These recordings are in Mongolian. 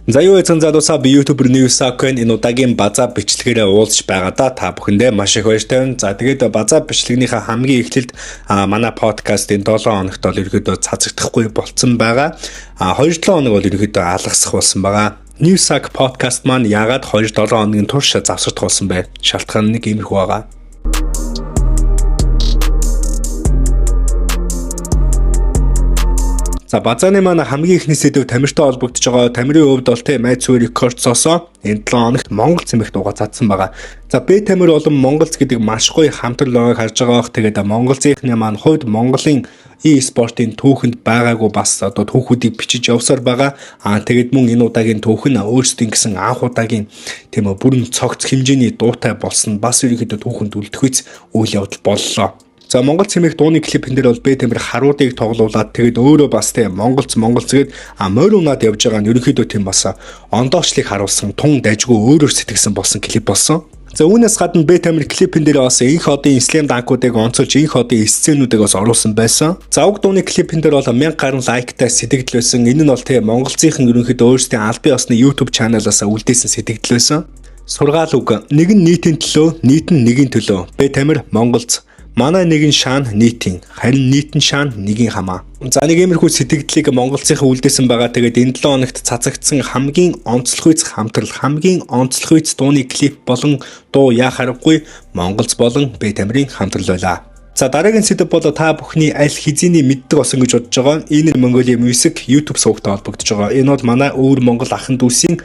За юу эцэн залуусаа би YouTube-р Newssack-ын энэ удаагийн базаа бичлэгээрээ уулзж байгаадаа та бүхэндээ маш их баяртай. За тэгээд базаа бичлэгнийхээ хамгийн эхлэлд манай подкаст энэ 7 хоногт бол ерөөдөө цацагдахгүй болцсон байгаа. 2-7 хоног бол ерөөдөө алгасах болсон байгаа. Newssack podcast маань яагаад 2-7 хоногийн турш завсардах болсон бэ? Шалтгаан нэг иймэрхүү байгаа. За базааны маань хамгийн ихний сэдв Тамиртай холбогдож байгаа. Тамирын хувьд бол Майцуу Рекордсоосоо энэ 7 хоногт Монгол цэмэгт дуугаа цацсан байгаа. За Б Тамир болон Монголц гэдэг маш гоё хамтрал байгааг харж байгаах. Тэгээд Монголынхны маань хувьд Монголын e-спортын түүхэнд байгаагүй бас одоо түүхүүдийг бичиж явсаар байгаа. Тэгээд мөн энэ удаагийн түүх нь өөрсдийн гэсэн анх удаагийн тийм бүрэн цогц хэмжээний дуутай болсон бас ерөнхийдөө түүхэнд үлдэхүйц үйл явдал боллоо. За Монгол цэмэх дууны клипэн дээр бол Б Тамир харуудыг тоглуулад тэгээд өөрөө бас Монголц гээд морь унаад явж байгаа нь ерөнхийдөө тийм бас ондоочлыг харуулсан тун дайжгүй өөрөөр сэтгэсэн болсон клип болсон. За үүнээс гадна Б Тамир клипэн дээр бас инх одын слэм данкуудыг онцолж инх одын сценүүдийг бас оруулсан байсан. За уг дууны клипэн дээр бол 1000 гаруй лайктай сэтгэл байсан. Энэ нь бол Монголцийнхэн ерөнхийдөө өөрсдийн албан ёсны YouTube чаналаас үлдээсэн сэтгэл байсан. Сургаал үг. Нэг нь нийтийн төлөө, нийт нь нэгийн төлөө. Б Тамир Монголц. Манай нэгэн шаан нийтийн, харин нийтэн шаан нэгийн хамаа. За нэг иймэрхүү сэтгэлдлийг Монголцынхаа үлдээсэн байгаа. Тэгээд энэ 7 хоногт цацагдсан хамгийн онцлогүйц хамтрал, хамгийн онцлогүйц дууны клип болон дуу яа харахгүй Монголц болон Б Тамирын хамтрал байлаа. За дараагийн сэдэв бол та бүхний аль хэзээний мэддэг болсон гэж бодож байгаа. Энэ Mongolia Music YouTube сувагтай холбогдож байгаа. Энэ бол манай өөр Монгол ахын дүүсийн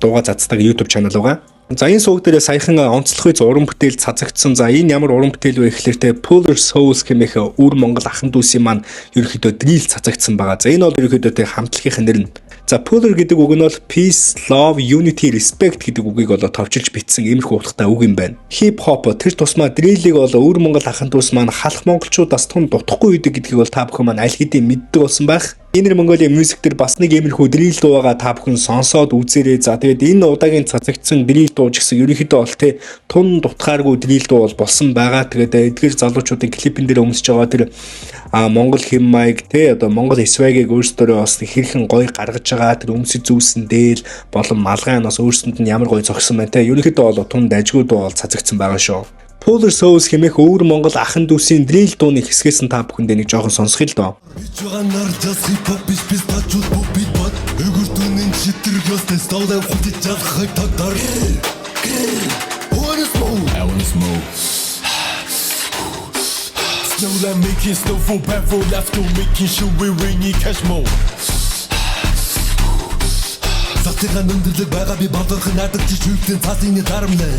дууга цацдаг YouTube channel байгаа. За энэ суваг дээр саяхан онцлоггүй уран бүтээл цацагдсан. За энэ ямар уран бүтээл вэ гэхлээр Polar Souls гэмэх өөр Монгол ахын дүүсийн маань ерөнхийдөө drill цацагдсан байгаа. За энэ бол ерөнхийдөө хамтлагийн нэр нь. За Polar гэдэг үг нь бол Peace, Love, Unity, Respect гэдэг үгийг бол товчилж бичсэн иймэрхүү утгатай үг юм байна. Hip hop тэр тусмаа drill-ийг бол өөр Монгол ахын дүүс маань халах монголчуудаас тун дутхгүй байдаг гэдгийг бол та бүхэн маань аль хэдийн мэддэг болсон байх. Энэ Mongolia Music дээр бас нэг иймэрхүү drill дуу байгаа та бүхэн сонсоод үзээрэй. За тэгээд энэ удаагийн цацагдсан drill дуу ч гэсэн ерөнхийдөө бол тун дутгааргүй drill дуу бол болсон байгаа. Тэгээд эдгээр залуучуудын клипэн дээр өмсөж байгаа тэр Монгол хэм маяг одоо Монгол swag-ыг өөрсдөө бас хэрхэн гоё гаргаж байгаа тэр өмсөж зүүсэн дээл болон малгай нь бас өөрсөнд нь ямар гоё зогсон байна те. Ерөнхийдөө бол тун дайжгүй дуу бол цацагдсан байгаа шүү. Polar Souls хэмээх өөр Монгол ахын дүүсийн drill дууны хэсгээс нь та бүхэндээ нэг жоохон сонсхий л доо. Затыган өндөрлөг байгаа би бодох надад чи чүлтэн цаасны дарамлаа.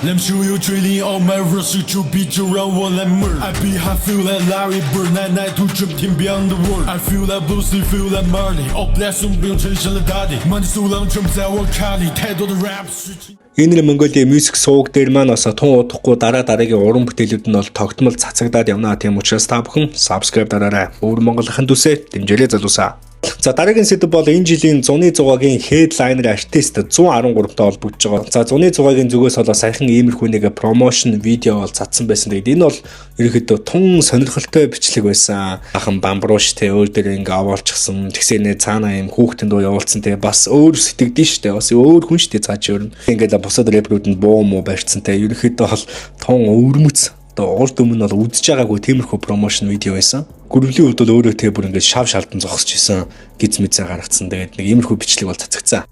Let me show you drilling on my wrist to beat you around while I'm murder. I be high, feel that Larry Bird, night to jump him beyond the world. I feel that blue, still feel that Marley. Oh bless him, be on traditional daddy. Money so long jumps out on Cali, head on the rap switch. Энэ Mongolia Music суваг дээр маань бас тун удахгүй дараагийн уран бүтээлүүд нь бол тогтмол цацагдаад явна. Тийм учраас та бүхэн subscribe дараарай. Өөр Монгол ахын дүүсээ дэмжээлээ залуусаа. За дараагийн сэдэв бол энэ жилийн зуны зугаагийн headliner артист 113-тай холбогдож байгаа. За зуны зугаагийн зүгээс бол саяхан иймэрхүү нэг промошн видео бол цацсан байсан. Тэгээд энэ бол ерөнхийдөө тун сонирхолтой бичлэг байсан. Ахан бамбрууш өөр дээр ингээ аваалчихсан. Тэгсэнэ цаана юм хүүхдэн дуу явуулсан. Тэгээд бас өөр сэтгэдэн штэ. Бас өөр хүн штэ цааш өөр. Ингээд бусад рэпрүүд нь буу муу барьцсан. Тэгээд ерөнхийдөө бол тун өвөрмөц урд өмнө бол үдж байгаагүй тиймэрхүү промошн видео байсан. Гүрвлийн хувьд бол өөрөө бүр ингээд шав шалдан зогсож исэн гиз мэдсэн гаргацсан. Тэгээд нэг иймэрхүү бичлэг бол цацагцсан.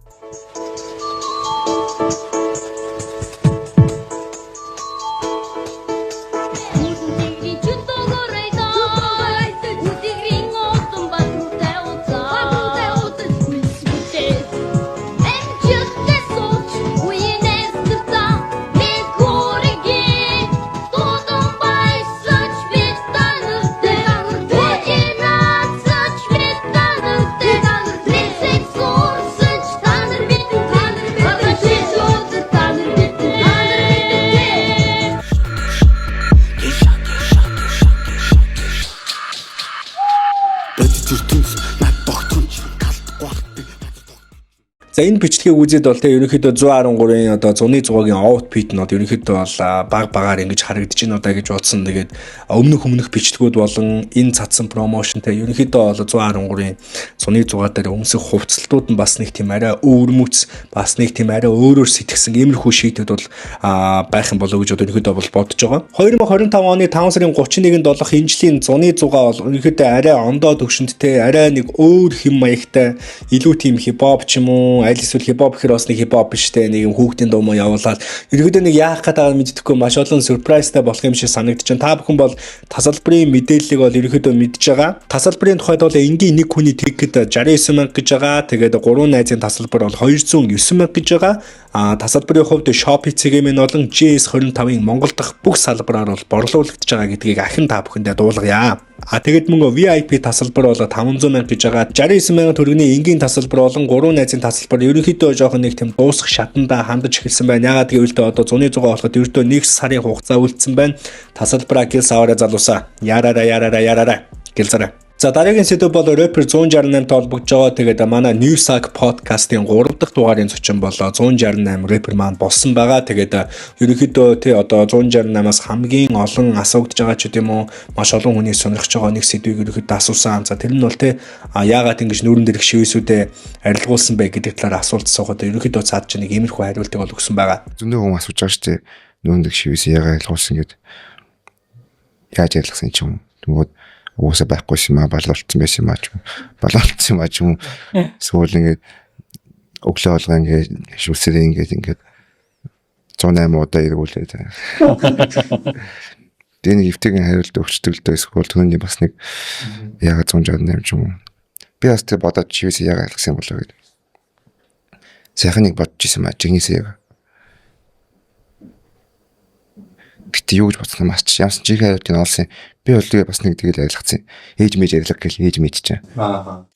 За энэ бичлэгийг үзээд бол тэ ерөнхийдөө 113-ын одоо 100-ийн output нь ерөнхийдөө бол багаар ингэж харагдаж байна удаа гэж бодсон. Тэгээд өмнөх бичлэгүүд болон энэ цацсан промошн тэ ерөнхийдөө бол 113-ийн 100 дээр өмсөх хувцалтууд нь бас нэг тийм арай өөрмөц, бас нэг тийм арай өөрөөр сэтгэгсэн иймэрхүү шийдвэрүүд бол байх юм болов уу гэж ерөнхийдөө бол бодож байгаа. 2025 оны 5 сарын 31-нд болох энэ жилийн 100 бол ерөнхийдөө арай ондоо төвшөндтэй, арай нэг өөр хэм маягтай, илүү тийм хипхоп ч юм уу, аль эсвэл хипхоп гэхэр бас нэг хипхоп биштэй нэг юм хүүхдийн дуу муу явуулаад ерөнхийдөө нэг яах гэдэг мэддэхгүй маш олон сюрпрайзтай болох юм шиг санагдаж байна. Та бүхэн бол тасалбарын мэдээллийг бол ерөнхийдөө мэдж байгаа. Тасалбарын тухайд бол энгийн нэг хүний тикет 69,000 гэж байгаа. Тэгээд 3 найзын тасалбар бол 209,000 гэж байгаа. Тасалбарын хувьд Shopee цэгийн болон GS25-ын Монгол дахь бүх салбараар бол борлуулагдж байгаа гэдгийг ахин та бүхэндээ дуулгая. Тэгээд мөн VIP тасалбар бол 500,000 гэж байгаа. 69,000 төгрөгийн энгийн тасалбар болон 3 найзын тасалбар ерөнхийдөө жоохон нэг тийм дуусах шатанда хандаж эхэлсэн байна. Яагаад гэвэл одоо 100 болоход ердөө 1 сарын хугацаа үлдсэн байна. Тасалбараа гэл саваараа залуусаа. Яраараа гэлзараа. За дараагийн сэдв бол рэпер 168-тай холбогдож байгаа. Тэгээд манай Newsack podcast-ийн 3 дахь дугаарын зочин болоо 168 рэпер маань болсон байгаа. Тэгээд ерөнхийдөө тий одоо 168-аас хамгийн олон асуугдж байгаа ч гэдэм үү маш олон хүний сонирхож байгаа нэг сэдвийг ерөнхийдөө асуусан. За тэр нь бол тий яагаад ингэж нүүрэн дээрх шивэсүүдээ арилгуулсан бэ гэдэг талаар асуулт асуухад ерөнхийдөө цаад ч нэг иймэрхүү хариултыг бол өгсөн байгаа. Зөндөө хүн асууж байгаа шүү дээ. Нүүрэн дээрх шивэсээ яагаад арилгуулсан гэдэг. Яаж арилгасан ч юм. Тэгмээд уусаа байхгүйсэн маа балуулсан байсан маа ч юм. Балуулсан маа ч юм. Эсвэл ингээд өглөө олгоо ингээд шүсэрээ ингээд 108 удаа эргүүлээд. Тэний эвтэйгийн хариулт өгчдөг л дээ. Эсвэл түүний бас нэг ягаад 168 ч юм. Би бас тэр бодоод чивээс ягаад алгасан болоо гэдэг. Сайхан нэг бодож исэн маа жигнэсээ яга. Гэтэ юу гэж бодсон юм аач ямсан чих хариултыг олсон. Би бол тэгээ бас нэг тэгэл арилгацсан. Ээж мэж арилгах гэл ээж мэдчихэв.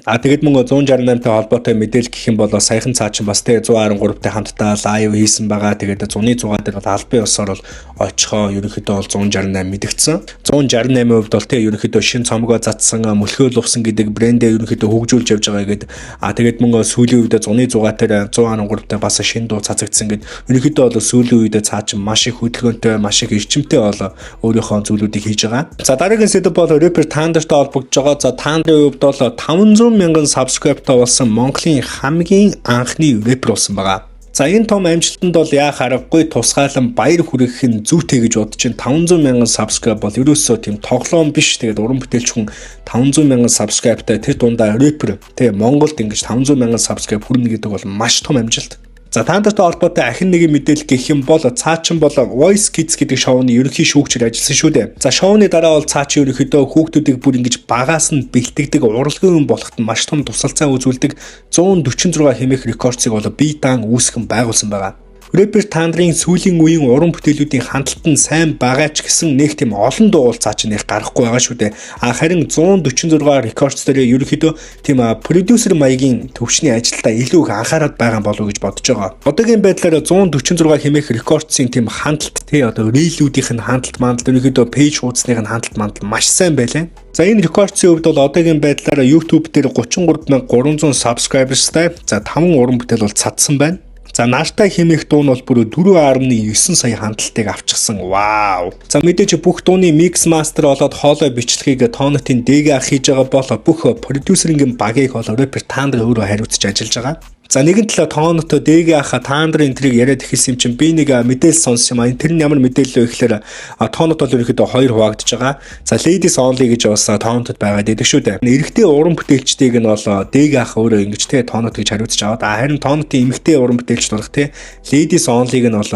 Тэгээд мөн 168-тай холбоотой мэдээлэл гэх юм бол саяхан цаа чинь бас тэгээ 113-тай хамтдаа лайв хийсэн байгаа. Тэгээд 106 дээр бол албан ёсоор бол очихоо ерөнхийдөө бол 168 мэдгдсэн. 168% бол тэгээ ерөнхийдөө шин цомгоо затсан мөлхөөл увсан гэдэг брэндээ ерөнхийдөө хөгжүүлж явж байгаа гэдэг. Тэгээд мөн сүүлийн үед 106-тай 113-тай бас шин дуу цацагдсан гэдэг. Ерөнхийдөө бол сүүлийн үед цаа чинь маш их хөдөлгөөнтэй, маш их эрчимтэй бол өөрийнхөө зүйлүүдийг хийж байгаа. За дараагийн сэдв бол рэпер Тандартай холбогдож байгаа. За Тандарын хувьд бол 500,000 subscribe-тай болсон Монголын хамгийн анхны рэпер болсон байгаа. За энэ том амжилтанд бол яах аргагүй тусгаалan баяр хүргэх нь зүйтэй гэж бодож байна. 500,000 subscribe бол ерөөсөө тийм тоглоом биш. Тэгээд уран бүтээлч хүн 500,000 subscribe-тай тэр дундаа рэпер тэгээ Монголд ингэж 500,000 subscribe хүрнэ гэдэг бол маш том амжилт. За Тандартай холбоотой ахин нэгэн мэдээлэл гэх юм бол цаачин бол Voice Kids гэдэг шоуны ерөнхий шүүгчээр ажилласан шүү дээ. За шоуны дараа бол цаачин ерөнхийдөө хүүхдүүдийг бүр ингэж багаас нь бэлтгэдэг урлагийн болоход маш том тусалцаа үзүүлдэг 146 хэмээх рекордсыг бол бие даан үүсгэн байгуулсан байгаа. Рэпер Тандарын сүүлийн үеийн уран бүтээлүүдийн хандлт нь сайн байгаа ч гэсэн нэг тийм олон дуу цаач нэх гарахгүй байгаа шүү дээ. Харин 146 рекордс дээр ерөнхийдөө тийм продюсер маягийн төвчний ажилдаа илүү их анхаарал байгаа болов уу гэж бодож байгаа. Одоогийн байдлаар 146 хэмээх рекордсын тийм хандлт тий одоо рейлүүдийнх нь хандлт мандал ерөнхийдөө пэйж хуудасных нь хандлт мандал маш сайн байлаа. За энэ рекордсын хувьд бол одоогийн байдлаар YouTube дээр 33,300 subscribersтай за 5 уран бүтээл бол цадсан байна. За нааштай хэмээх дуу нь бол бүр 4.9 сая хандлтыг авчихсан. Вау. За мэдээж бүх дууны микс мастер болоод хоолой бичлэгийг тоонотын дээг ах хийж байгаа бол бүх продюсерингийн багийг бол рэпер Тандар өөрөө хариуцж ажиллаж байгаа. За нэгэн талаа тоонотоо дээг аха Тандар энтрийг яриад эхэлсэн юм чинь би нэг мэдээлэл сонссон юм. Тэр нь ямар мэдээлэл вэ гэхээр тоонот бол ерөөхдөө хоёр хуваагдж байгаа. За Ladies Only гэж бас тоонотод байгаад байдаг шүү дээ. Эрэгтэй уран бүтээлчдийг нь бол дээг аха өөрөө ингэж те тоонот гэж хариуцж аваад харин тоонотын эмэгтэй уран бүтээлч болох те Ladies Only-г нь бол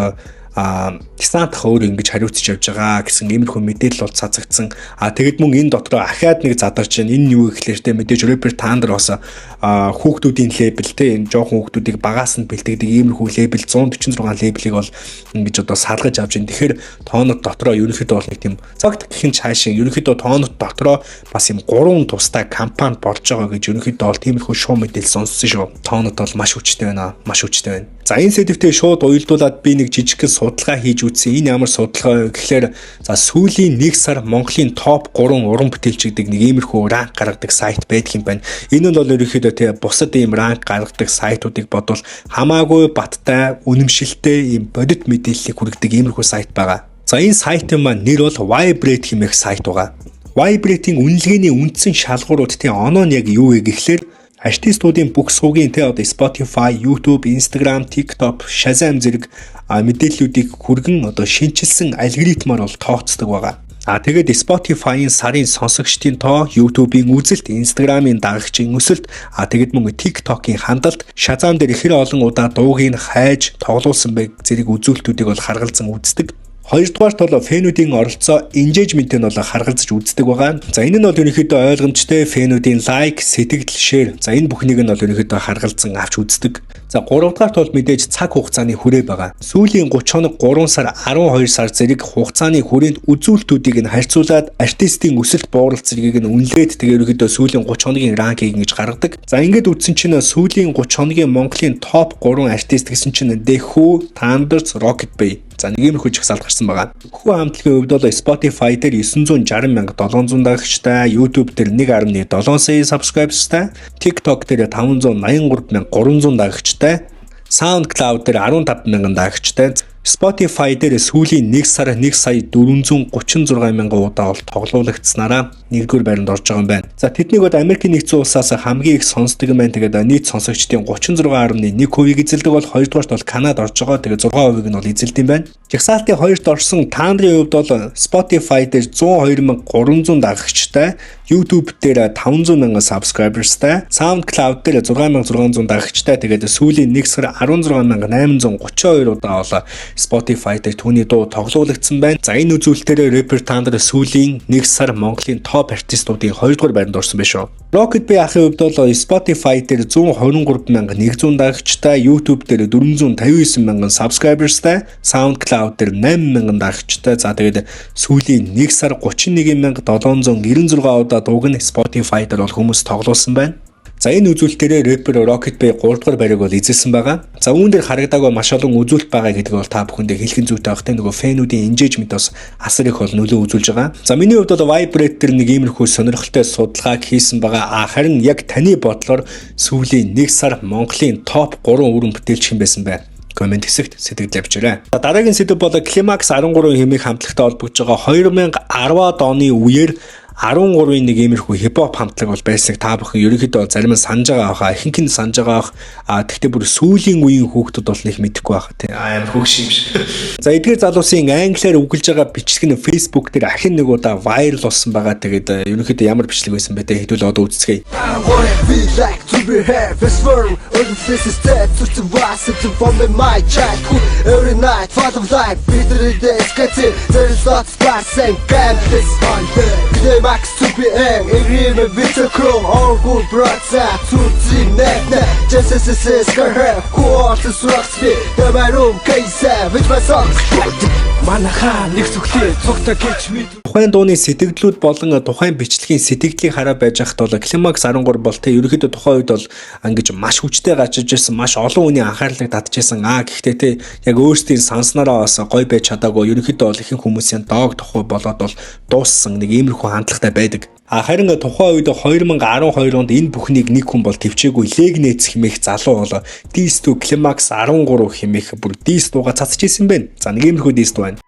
Десантх өөр ингэж хариуцж явж байгаа гэсэн иймэрхүү мэдээлэл бол цацагдсан. Тэгэд мөн энэ дотроо ахаад нэг задарч байна. Энэ юу гэхлээр те мэдээж рэпер Тандар бас хүүхдүүдийн лейбл те энэ жоохон хүүхдүүдийг багаас нь бэлтгэдэг иймэрхүү лейбл 146 лейблийг бол ингэж одоо салгаж авч байна. Тэгэхээр тоонот дотроо ерөнхийдөө бол нэг тийм цагт гихэн цаашин ерөнхийдөө тоонот дотроо бас юм 3 тустай компани болж байгаа гэж ерөнхийдөө бол тиймэрхүү шоу мэдээлэл сонссон шүү. Тоонот бол маш хүчтэй байна. Маш хүчтэй байна. За энэ сэдвтээ шууд уйлдуулаад би нэг жижигхэн судалгаа хийж үзсэн. Энэ ямар судалгаа вэ гэхээр за сүүлийн 1 сар Монголын топ 3 уран бүтээлч гэдэг нэг иймэрхүү ранк гаргадаг сайт байдаг юм байна. Энэ нь бол ерөнхийдөө тий бусад ийм ранк гаргадаг сайтуудыг бодвол хамаагүй баттай, үнэмшилтэй ийм бодит мэдээллийг хүргэдэг иймэрхүү сайт байгаа. За энэ сайтын маань нэр бол Vibrate хэмээх сайт байгаа. Vibrate-ийн үнэлгээний үндсэн шалгуурууд тий оноо нь яг юу вэ гэхлээр артистуудын бүх сувгийн тэ одоо Spotify, YouTube, Instagram, TikTok, Shazam зэрэг мэдээллүүдийг хүргэн одоо шинчилсэн алгоритмаар бол тооцдог байгаа. Тэгээд Spotify-ын сарын сонсогчдын тоо, YouTube-ийн үзэлт, Instagram-ын дагагчийн өсөлт, тэгээд мөн TikTok-ийн хандлт, Shazam дээр ихэр олон удаа дуугийг хайж тоглуулсан байг зэрэг үзүүлэлтүүдийг бол харгалзан үздэг. Хоёрдугаарт бол фэнүүдийн оролцоо engagement-ийг бол харгалзаж үздэг байгаа. За энэ нь бол ерөнхийдөө ойлгомжтой фэнүүдийн лайк, сэтгэл, share. За энэ бүхнийг нь бол ерөнхийдөө харгалзан авч үздэг. За гуравдугаарт бол мэдээж цаг хугацааны хүрээ байгаа. Сүүлийн 30 хоног 3 сар 12 сар зэрэг хугацааны хүрээнд үзүүлэлтүүдийг нь харьцуулаад артистийн өсөлт бууралт зэргийг нь үнэлээд тэгээ ерөнхийдөө сүүлийн 30 хоногийн ранкийг ингэж гаргадаг. За ингээд үзсэн чинь сүүлийн 30 хоногийн Монголын топ 3 артист гэсэн чинь Дэхүү, Thunders, Rocket Bay. За нэг юм хүч салт гарсан байгаа. Хүү хамтлагийн хувьд бол Spotify дээр 960,700 дагагчтай, YouTube дээр 1.7 сая subscribersтай, TikTok дээр 583,300 дагагчтай, SoundCloud дээр 15,000 дагагчтай, Spotify дээр сүүлийн 1 сар 1,436,000 удаа бол тоглоулагдсанараа 1-р байранд орж байгаа юм байна. За тэднийг бол Америкийн нэгдсэн улсаас хамгийн их сонсдог юм байна. Тэгээд нийт сонсогчдын 36.1%-ийг эзэлдэг бол 2-дугаарт бол Канада орж байгаа. Тэгээд 6%-ийг нь бол эзэлдэг юм байна. Жагсаалтын 2-т орсон Thunders-ийн хувьд бол Spotify дээр 102,300 дагагчтай, YouTube дээр 500,000 subscribersтай, SoundCloud дээр 6,600 дагагчтай. Тэгээд сүүлийн 1 сар 16,832 удаа бол Spotify дээр түүний дуу тоглоулагдсан байна. За энэ үзүүлэлтээр рэпер Thunders сүүлийн 1 сар Монголын топ артистуудын 2-р байранд орсон байна шүү. Rocket Bay ахын хувьд бол Spotify дээр 123,100 дагагчтай, YouTube дээр 459,000 subscribersтай, SoundCloud дээр 8,000 дагагчтай. За тэгээд сүүлийн 1 сар 31,796 удаа дууг нь Spotify дээр бол хүмүүс тоглуулсан байна. За энэ үзүүлэлтээр рэпер Rocket Bay 3-р байрыг бол эзэлсэн байгаа. За үүн дээр харагдаагүй маш олон үзүүлэлт байгаа гэдгийг бол та бүхэндээ хэлхэн зүйтэй байх. Тэ нөгөө фэнүүдийн engagement бас асар их бол нөлөө үзүүлж байгаа. За миний хувьд бол Vibrate дээр нэг иймэрхүү сонирхолтой судалгааг хийсэн байгаа. Харин яг таны бодлоор сүүлийн 1 сар Монголын топ 3 өрн бүтээлч хэн байсан бэ? Комент хэсэгт сэтгэл авчираа. За дараагийн сэдв бол Climax 13 хэмээх хамтлагтай холбогдож байгаа 2010-ад оны үеэр 13-ийн нэг иймэрхүү хипхоп хамтлаг бол байсныг та бүхэн ерөнхийдөө зарим нь санаж байгаа хаа, ихэнх нь санаж байгаа. Тэгтээ бүр сүүлийн үеийн хүүхдүүд бол нэг мэдэхгүй байх тийм амар хөгш юм шиг. За эдгээр залуусын англиар үгэлж байгаа бичлэг нь Facebook дээр ахин нэг удаа viral болсон байгаа. Тэгээд ерөнхийдөө ямар бичлэг байсан бэ те хэдүүл одоо үзцгээе. Max to be in Irime Vitacro All good brother To the net Just as it says Her Quarter Swax me The my room Case With my songs Манахан нэг зүгтээ цогтой catch me. Тухайн дууны сэтгэлдлүүд болон тухайн бичлэгийн сэтгэлдлийг хараа байж хат бол Climax 13 бол тэ ерөнхийдөө тухайн үед бол ингэж маш хүчтэй гачиж ирсэн, маш олон хүний анхаарлыг татчихсан. Гэхдээ тэ яг өөрсдийн санснараа бас гой байж чадаагүй. Ерөнхийдөө бол ихэнх хүмүүсийн дог тухай болоод бол дууссан нэг иймэрхүү хандлагатай байдаг. Харин тухайн үед 2012 онд энэ бүхнийг нэг хүн бол төвчээгүй Legnet хэмээх залуу бол Diss to Climax 13 хэмээх бүр Diss дууга цацж ирсэн байна. За нэг иймэрхүү Diss дуу байна.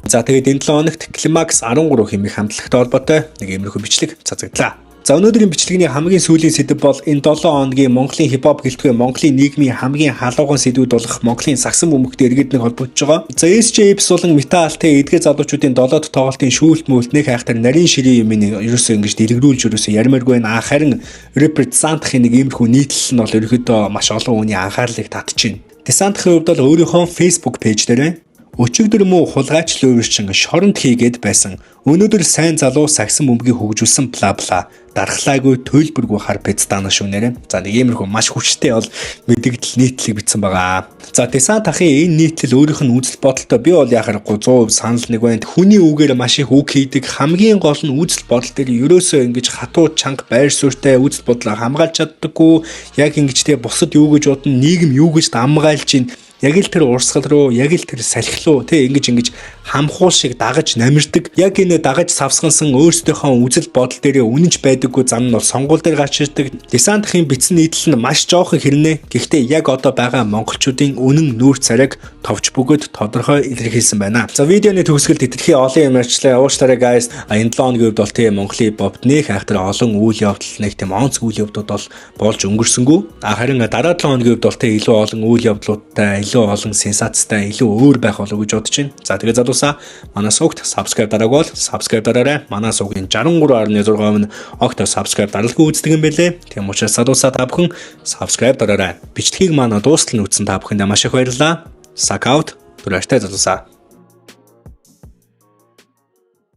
За тэгээд энэ 7 хоногт Climax 13 хэмээх хамтлагтай холбоотой нэг иймэрхүү бичлэг цацагдлаа. За өнөөдрийн бичлэгийн хамгийн сүүлийн сэдэв бол энэ 7 хоногийн Монголын хипхоп гэлтгүй Монголын нийгмийн хамгийн халууган сэдвүүд болох Монголын сагсан бөмбөгтэй иргэднийг холбогдож байгаа. За SJX болон Metal-тэй эдгээр залуучуудын 7-д тоглолтын шүүлт мүлт нэг хайхтар нарийн ширээ юм ерөөсөө ингэж дэлгэрүүлж ерөөсөө ярмааргүй байна. Харин represent-ийн нэг иймэрхүү нийтлэл нь бол ерөөдөө маш олон хүний анхаарлыг татчихэв. Descent-ийн хувьд бол өөрийнхөө Facebook пэйж дээр өчигдөр муу хулгайч лөөрчин шоронд хийгээд байсан. Өнөөдөр сайн залуу сагсан бөмбөгийг хөгжүүлсэн бла бла. Дархлаагүй төлбөргүй хар пэцтана шүүнээрээ. За нэг иймэрхүү маш хүчтэй бол мэдээлэл нийтлэг бичсэн байгаа. За Descent ахын энэ нийтлэл өөрийнх нь үзэл бодолтой би бол яхахгүй 100% санал нэг байна. Хүний үгээр маш их үг хийдэг. Хамгийн гол нь үзэл бодол дээр ерөөсөө ингэж хатуу чанга байр суурьтай үзэл бодлоо хамгаалж чаддаггүй. Яг ингэж тэгээ бусад юу гэж бодно, нийгэм юу гэж амгаалж ийн. яг л тэр урсгал руу, яг л тэр салхи руу ингэж хамхуул шиг дагаж намирдаг. Яг энэ дагаж савсгансан өөрсдийнхөө үзэл бодол дээрээ үнэнч байдаггүй зам нь бол сонгуул дээр гарч ирдэг. Десантын бичсэн нийтлэл нь маш жоохон хэрнээ. Гэхдээ яг одоо байгаа монголчуудын үнэн нүүр царайг товч бөгөөд тодорхой илэрхийлсэн байна. За видеоны төгсгөлд хэтэрхий олон юм ярьчлаа. Уучлаарай guys. Энэ 7 өдрийн хувьд бол тийм Монголын бовд нэх айхтар олон үйл явдал нэг тийм онц үйл явдлууд бол болж өнгөрсөнгүү. Харин дараа 7 өдрийн хувьд бол тийм илүү олон үйл явдлуудтай, илүү олон сенсацтай, илүү өөр байх болов гэж бодож байна. За тэгээ залуусаа манай сувгт subscribe дараагүй бол subscribe дараарай. Манай сувгийн 63.6% нь огт subscribe даралгүй үздэг юм бэлээ. Тийм учраас залуусаа та бүхэн subscribe дараарай. Бичлэгийг манай дуустал нь үзсэн та бүхэнд маш их баярлалаа. Suck out. Түрээштэй залуусаа.